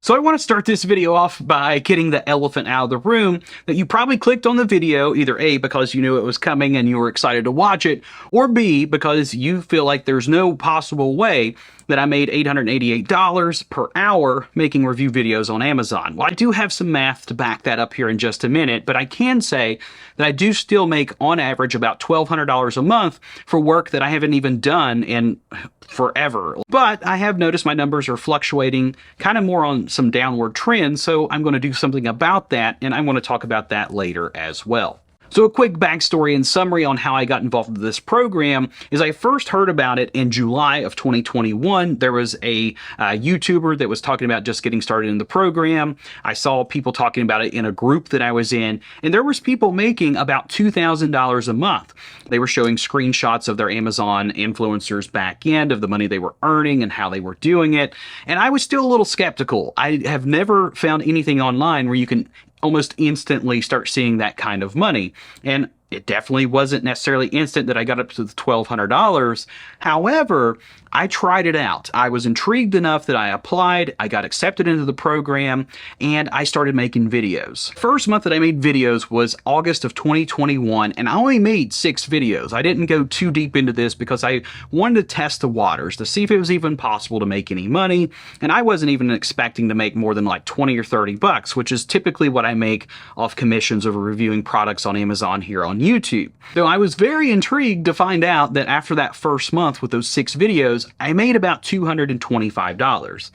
So I want to start this video off by getting the elephant out of the room that you probably clicked on the video either A, because you knew it was coming and you were excited to watch it, or B, because you feel like there's no possible way that I made $888 per hour making review videos on Amazon. Well, I do have some math to back that up here in just a minute, but I can say that I do still make on average about $1,200 a month for work that I haven't even done in forever. But I have noticed my numbers are fluctuating kind of more on some downward trends, so I'm going to do something about that, and I want to talk about that later as well. So a quick backstory and summary on how I got involved with this program is I first heard about it in July of 2021. There was a YouTuber that was talking about just getting started in the program. I saw people talking about it in a group that I was in, and there was people making about $2,000 a month. They were showing screenshots of their Amazon influencers back end of the money they were earning and how they were doing it. And I was still a little skeptical. I have never found anything online where you can almost instantly start seeing that kind of money. And it definitely wasn't necessarily instant that I got up to the $1,200. However, I tried it out. I was intrigued enough that I applied, I got accepted into the program, and I started making videos. First month that I made videos was August of 2021, and I only made 6 videos. I didn't go too deep into this because I wanted to test the waters to see if it was even possible to make any money, and I wasn't even expecting to make more than like 20 or 30 bucks, which is typically what I make off commissions of reviewing products on Amazon here on YouTube. Though I was very intrigued to find out that after that first month with those 6 videos, I made about $225.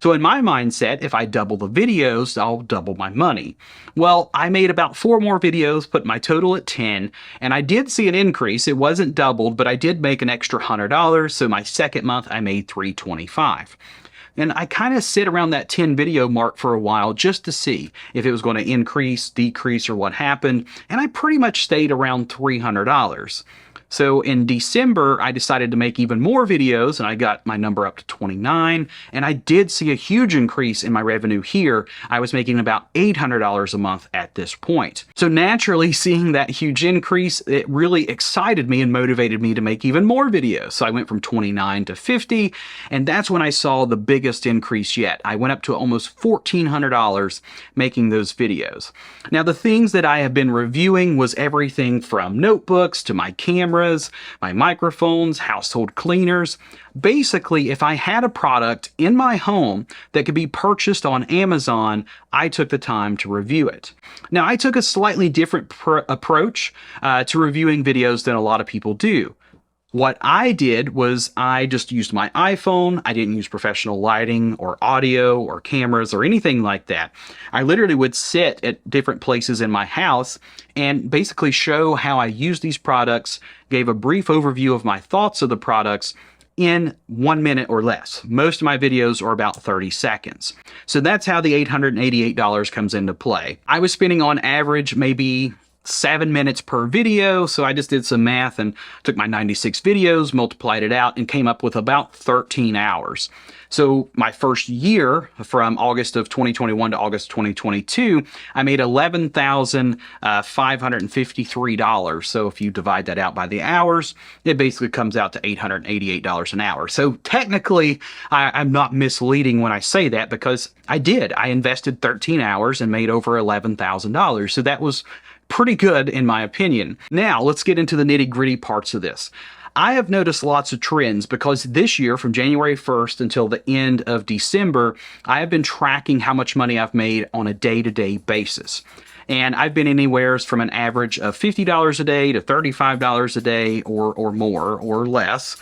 So in my mindset, if I double the videos, I'll double my money. Well, I made about 4 more videos, put my total at 10, and I did see an increase. It wasn't doubled, but I did make an extra $100, so my second month I made $325. And I kind of sit around that 10 video mark for a while just to see if it was going to increase, decrease, or what happened. And I pretty much stayed around $300. So in December, I decided to make even more videos, and I got my number up to 29, and I did see a huge increase in my revenue here. I was making about $800 a month at this point. So naturally, seeing that huge increase, it really excited me and motivated me to make even more videos. So I went from 29 to 50, and that's when I saw the biggest increase yet. I went up to almost $1,400 making those videos. Now, the things that I have been reviewing was everything from notebooks to my cameras, my microphones, household cleaners. Basically, if I had a product in my home that could be purchased on Amazon, I took the time to review it. Now, I took a slightly different approach to reviewing videos than a lot of people do. What I did was I just used my iPhone. I didn't use professional lighting or audio or cameras or anything like that. I literally would sit at different places in my house and basically show how I use these products, gave a brief overview of my thoughts of the products in 1 minute or less. Most of my videos are about 30 seconds. So that's how the $888 comes into play. I was spending on average maybe 7 minutes per video, so I just did some math and took my 96 videos, multiplied it out, and came up with about 13 hours. So my first year, from August of 2021 to August 2022, I made $11,553. So if you divide that out by the hours, it basically comes out to $888 an hour. So technically, I'm not misleading when I say that, because I did. I invested 13 hours and made over $11,000. So that was pretty good in my opinion. Now let's get into the nitty-gritty parts of this. I have noticed lots of trends because this year, from January 1st until the end of December, I have been tracking how much money I've made on a day-to-day basis. And I've been anywhere from an average of $50 a day to $35 a day or more or less.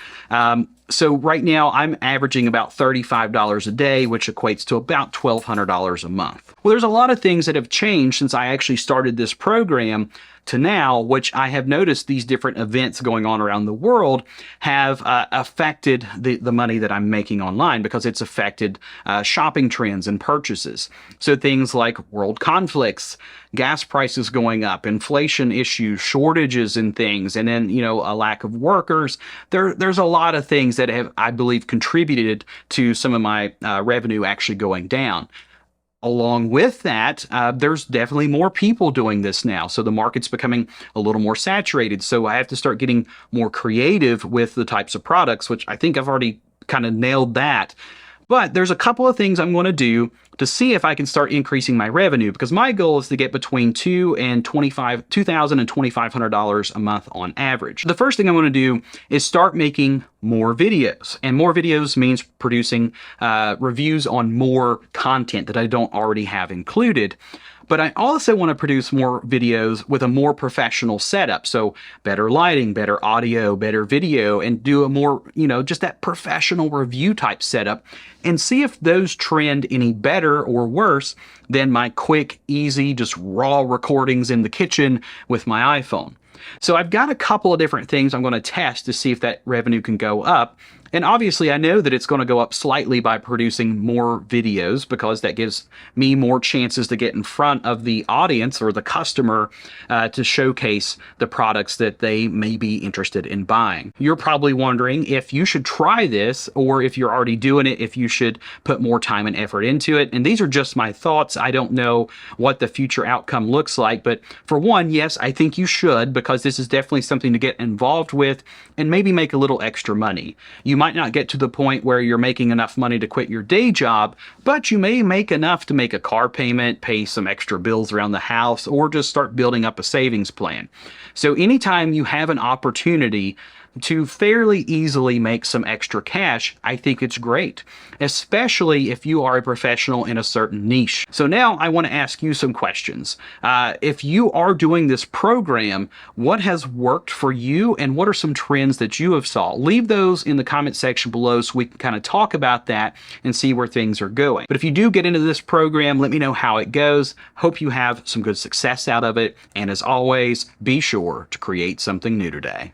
So right now I'm averaging about $35 a day, which equates to about $1,200 a month. Well, there's a lot of things that have changed since I actually started this program to now, which I have noticed these different events going on around the world have affected the money that I'm making online, because it's affected shopping trends and purchases. So things like world conflicts, gas prices going up, inflation issues, shortages in things, and then, a lack of workers. There's a lot of things that have, I believe, contributed to some of my revenue actually going down. Along with that, there's definitely more people doing this now. So the market's becoming a little more saturated. So I have to start getting more creative with the types of products, which I think I've already kind of nailed that. But there's a couple of things I'm going to do to see if I can start increasing my revenue, because my goal is to get between $2,000 and $2,500 a month on average. The first thing I'm going to do is start making more videos, and more videos means producing reviews on more content that I don't already have included. But I also want to produce more videos with a more professional setup. So better lighting, better audio, better video, and do a more, just that professional review type setup, and see if those trend any better or worse than my quick, easy, just raw recordings in the kitchen with my iPhone. So I've got a couple of different things I'm going to test to see if that revenue can go up. And obviously I know that it's going to go up slightly by producing more videos, because that gives me more chances to get in front of the audience or the customer to showcase the products that they may be interested in buying. You're probably wondering if you should try this, or if you're already doing it, if you should put more time and effort into it. And these are just my thoughts. I don't know what the future outcome looks like. But for one, yes, I think you should, because this is definitely something to get involved with and maybe make a little extra money. You might not get to the point where you're making enough money to quit your day job, but you may make enough to make a car payment, pay some extra bills around the house, or just start building up a savings plan. So anytime you have an opportunity to fairly easily make some extra cash, I think it's great, especially if you are a professional in a certain niche. So now I want to ask you some questions. If you are doing this program, what has worked for you, and what are some trends that you have saw? Leave those in the comment section below so we can kind of talk about that and see where things are going. But if you do get into this program, let me know how it goes. Hope you have some good success out of it. And as always, be sure to create something new today.